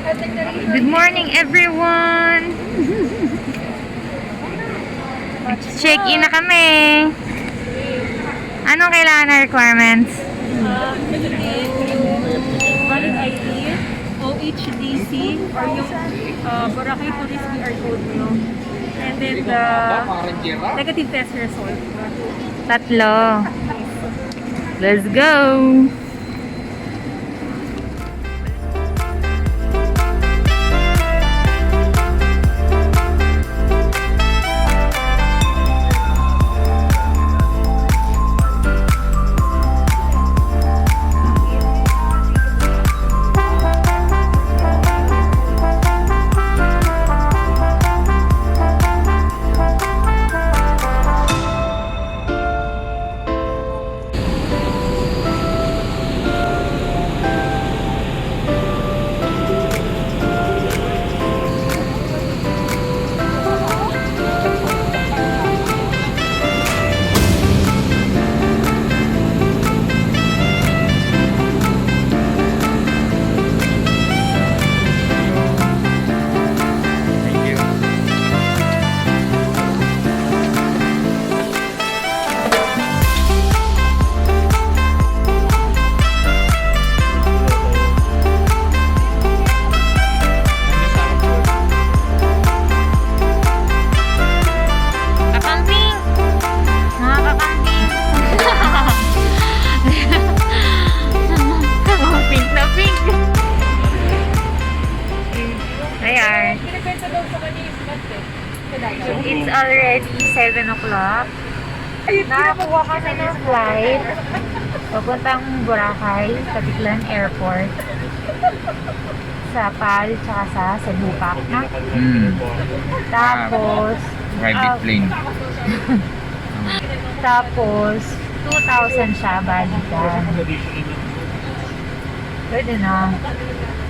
Good morning, everyone! Check-in na kami! Anong kailangan na requirements? Valid ID, OHDC, or yung Boracay Tourist QR code nyo. And then the negative test result. Tatlo. Let's go! It's already 7 o'clock. Nakakuha kami ng flight papuntang Boracay, Katiklan Airport. Sa PAL, tsaka sa Cebu Pac, no? Tapos Private plane. tapos 2,000 siya balikan. Pwede na.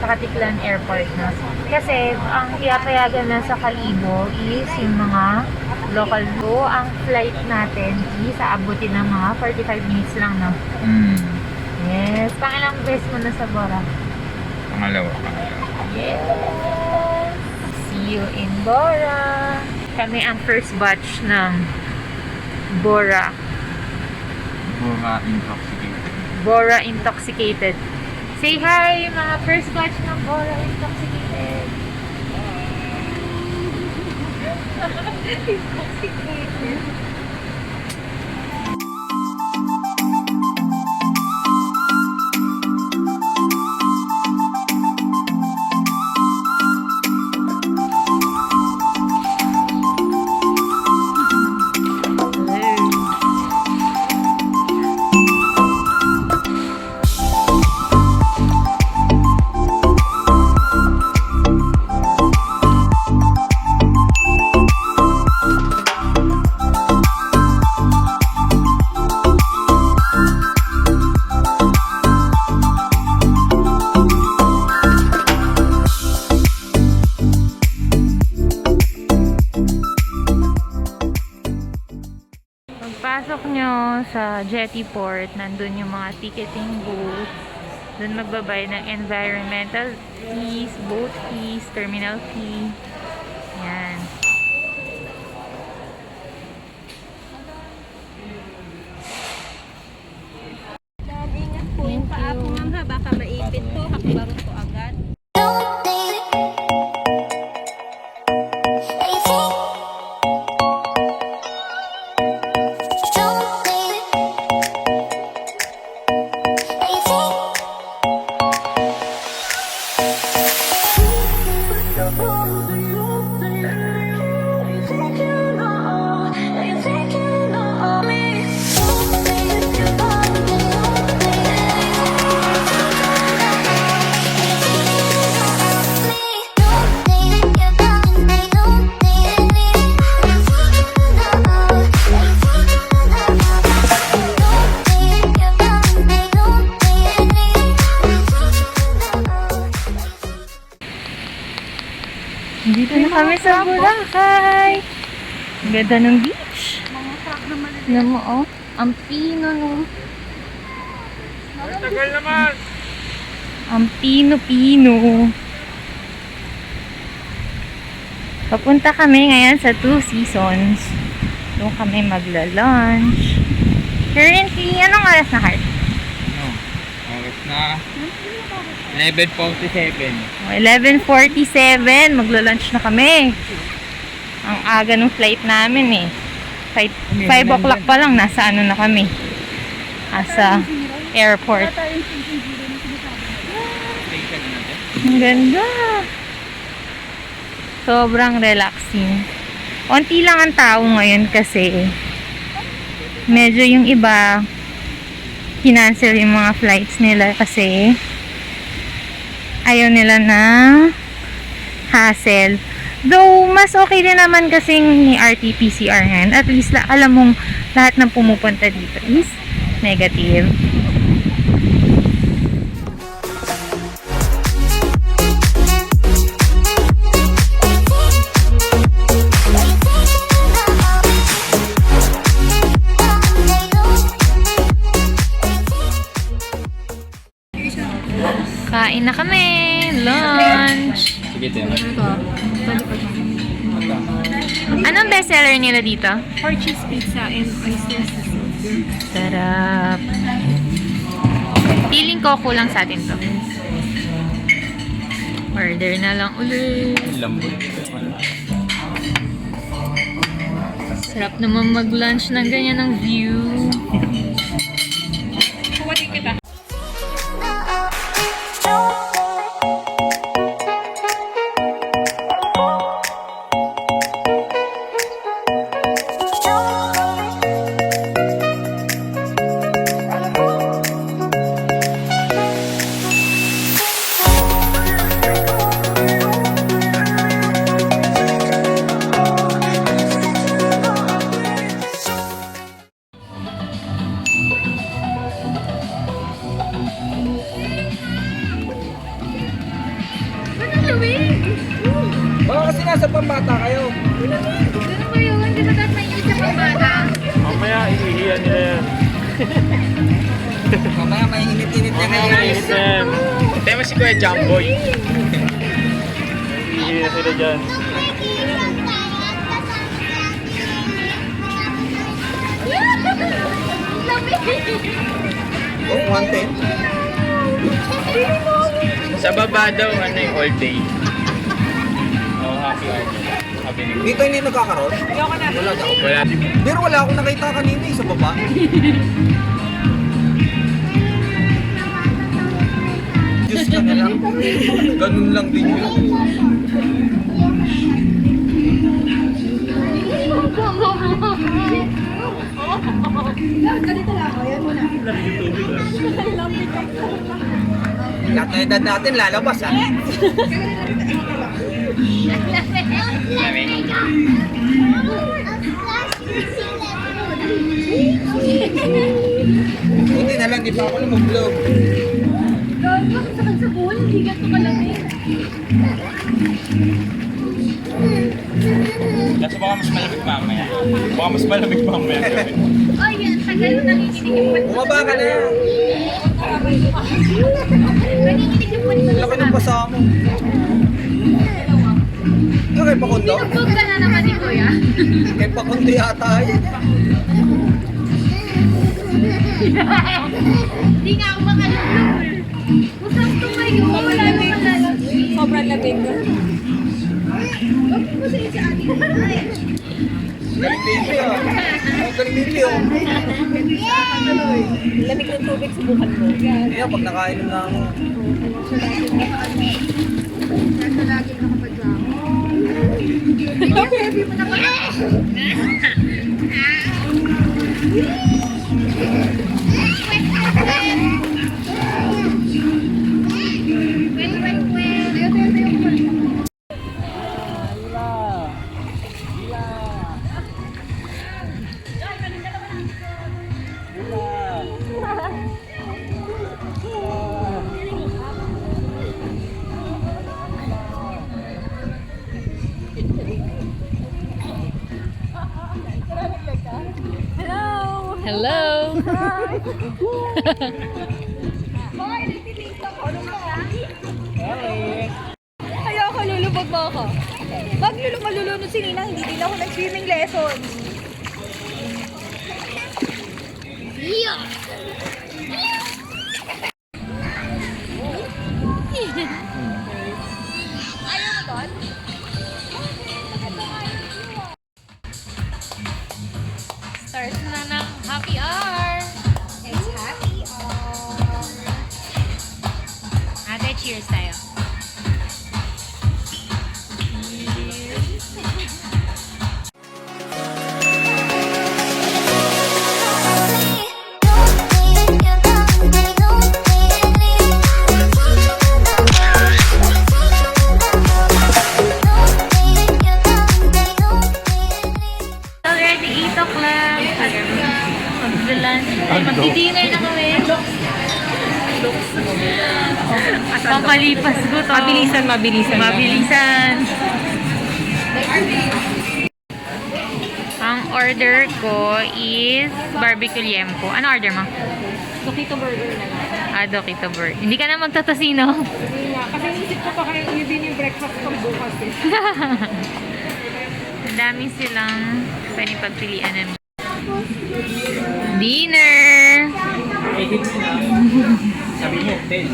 Sa Katiklan Airport na. Kasi ang iapayagan na sa Kalibo is yung mga local go. Ang flight natin is aabutin ng mga 45 minutes lang, no? Yes. Pangilang beses mo na sa Bora? Pangalawa. Yes. See you in Bora. Kami ang first batch ng Bora. Bora intoxicated. Bora Intoxicated. Say hi, mga first batch ng Bora Intoxicated. Intoxicated. Pagpasok nyo sa jetty port, nandun yung mga ticketing booth. Doon magbabay ng environmental fees, boat fees, terminal fee. Yan. Ingat po yung paa po, ma'am, ha? Baka maipit to, hakbang to agad. Dito na kami sa Boracay. Ang ganda ng beach. Alam mo, oh. Ang pino, no. Tagal naman! Ang pino-pino. Papunta kami ngayon sa Two Seasons. Doon kami magla-lunch. Currently, anong oras na, Heart? Ano? Oras na 11:47. 11:47, magla-lunch na kami. Ang aga ng flight namin eh. 5 o'clock pa lang, nasa ano na kami. Nasa airport. Station na natin. Ang ganda. Sobrang relaxing. Konti lang ang tao ngayon kasi medyo yung iba kinancel yung mga flights nila kasi ayaw nila na hassle. Though, mas okay din naman kasing ni RT-PCR ngayon. At least, alam mong lahat ng pumupunta dito is negative. Kain na kami! Lunch! Sige, Tim. Anong bestseller nila dito? Or cheese pizza and oyster sauce. Sarap. Feeling ko kulang sa atin to. Order na lang ulit. Lambot. Sarap naman mag-lunch ng ganyan ng view. Kuwatin kita. Baka kasi nasa pambata kayo. Mamaya, ihihiyan nila yan. Mamaya may init-init na ngayon. Ihihiyan na yan. Tema si Kuya Jamboy. Ihihiyan sila dyan. Oh, 110. Sa baba daw, ano yung all day. Oh, happy hour. Happy new. Dito hindi nagkakaroon? Ayoko na. Wala daw. Wala. Pero wala akong nakita kanina sa baba. Diyos ka na lang. Ganun lang din yun. Lahat na edad natin lalabas ha. Dami. Buti na lang, di pa ako lumublob. Kaso baka mas malamig mamaya. Baka mas malamig mamaya. Bumaba ka na. Laki ng basa mo. Yung kay Pakondo? Kay Pakondo yata yun. Hindi nga ako makalulog. Usap tumayo. Wala nang malalag. Sobrang lamig. Huwag mo sa isa ating ay. Galing baby oh. Oh, galing baby oh. Lamig ng tubig, subukan mo. Kaya pag nakainom na ako. Nasa lagi nakapadyama. Ikaw, baby mo na ka. Hello! Ayoko, lulubog mo ako. Malulunod si Ninang, hindi din ako nag-swimming lessons. Start na ng happy hour. It's happy hour. Ate, cheers tayo. Already 8 o'clock. Mag-lunch. Ay, magdi-dinner na kami. Pampalipas ko to. Mabilisan. Ang order ko is barbecue liempo. Ano order mo? Dokito burger na lang. Dokito burger. Hindi ka na magtatasino. Hindi nga. Kasi isip ko pa kayo yun din yung breakfast ko bukas eh. Ang dami silang pwede pagpilian ng dinner. Sabi mo, 10.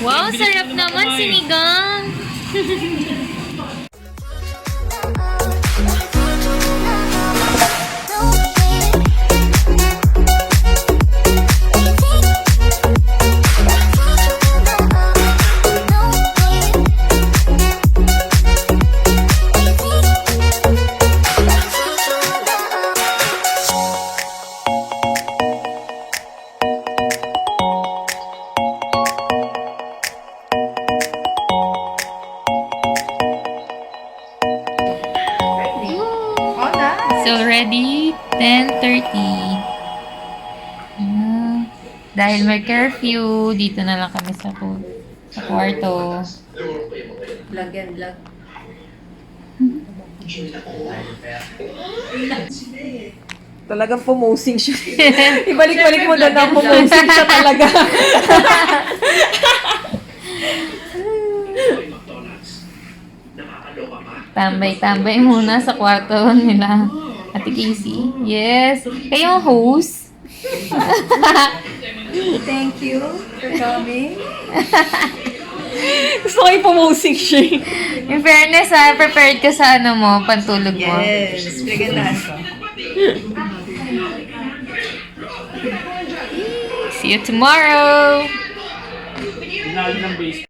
Wow, sarap naman sinigang. It's already 10:30. Dahil may curfew, dito na lang kami sa kwarto. Vlog yan, vlog. Talagang pumosing siya. Ibalik-balik mo doon na pumosing siya talaga. Tambay-tambay muna sa kwarto nila. Ate Casey. Yes. Kayo ang host. Thank you for coming. Gusto ko yung pumosing siya. In fairness prepared ka sa ano mo, pantulog mo. Yes, pagandaan ko. See you tomorrow! Pinali ng base.